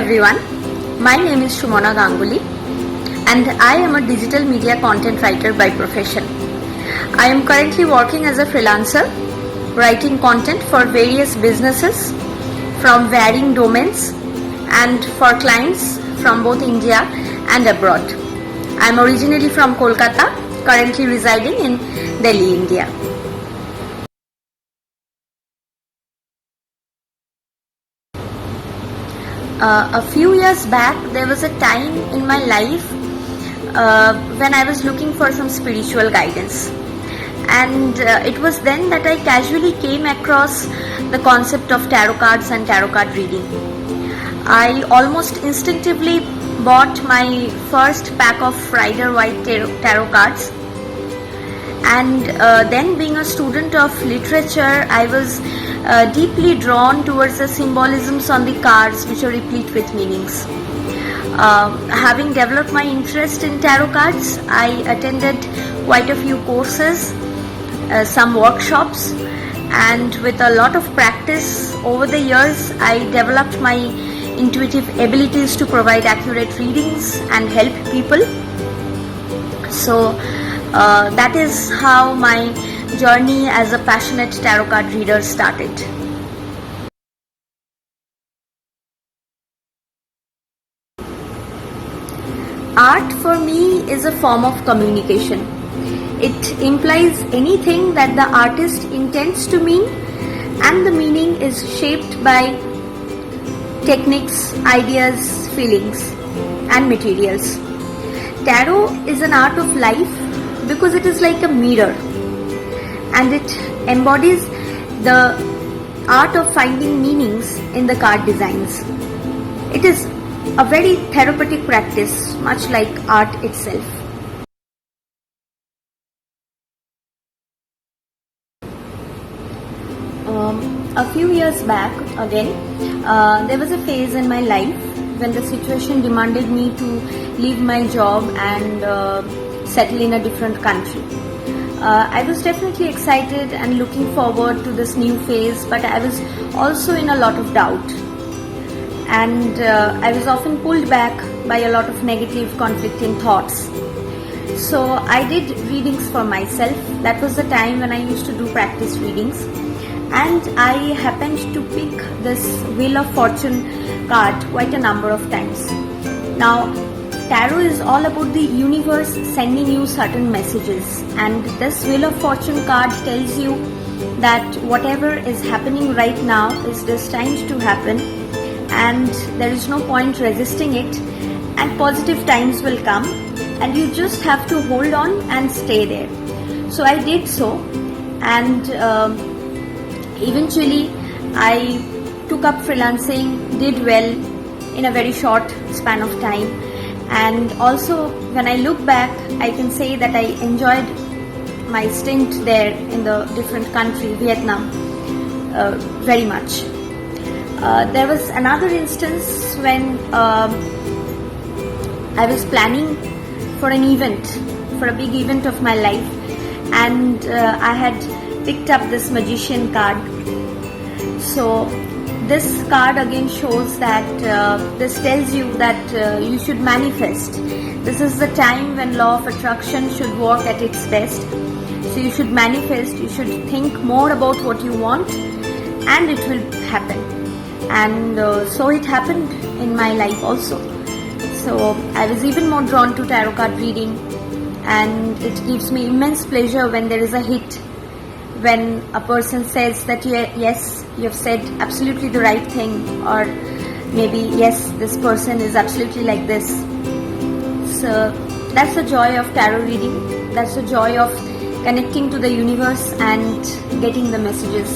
everyone, my name is Shumona Ganguly and I am a digital media content writer by profession. I am currently working as a freelancer, writing content for various businesses from varying domains and for clients from both India and abroad. I am originally from Kolkata, currently residing in Delhi, India. A few years back, there was a time in my life when I was looking for some spiritual guidance, and it was then that I casually came across the concept of tarot cards and tarot card reading. I almost instinctively bought my first pack of Rider Waite tarot cards, and then being a student of literature, I was deeply drawn towards the symbolisms on the cards, which are replete with meanings. Having developed my interest in tarot cards, I attended quite a few courses, some workshops, and with a lot of practice over the years, I developed my intuitive abilities to provide accurate readings and help people. So that is how my journey as a passionate tarot card reader started. Art for me is a form of communication. It implies anything that the artist intends to mean, and the meaning is shaped by techniques, ideas, feelings, and materials. Tarot is an art of life because it is like a mirror, and it embodies the art of finding meanings in the card designs. It is a very therapeutic practice, much like art itself. A few years back, again, there was a phase in my life when the situation demanded me to leave my job and settle in a different country. I was definitely excited and looking forward to this new phase, but I was also in a lot of doubt, and I was often pulled back by a lot of negative, conflicting thoughts. So I did readings for myself. That was the time when I used to do practice readings, and I happened to pick this Wheel of Fortune card quite a number of times. Now, tarot is all about the universe sending you certain messages, and this Wheel of Fortune card tells you that whatever is happening right now is destined to happen, and there is no point resisting it, and positive times will come, and you just have to hold on and stay there. So I did so, and eventually I took up freelancing, did well in a very short span of time. And also, when I look back, I can say that I enjoyed my stint there in the different country, Vietnam, very much. There was another instance when I was planning for an event, for a big event of my life, and I had picked up this Magician card. So this card again shows that this tells you that you should manifest. This is the time when law of attraction should work at its best. So you should manifest, you should think more about what you want, and it will happen. And so it happened in my life also. So I was even more drawn to tarot card reading, and it gives me immense pleasure when there is a hit, when a person says that yes, you have said absolutely the right thing, or maybe yes, this person is absolutely like this. So that's the joy of tarot reading. That's the joy of connecting to the universe and getting the messages.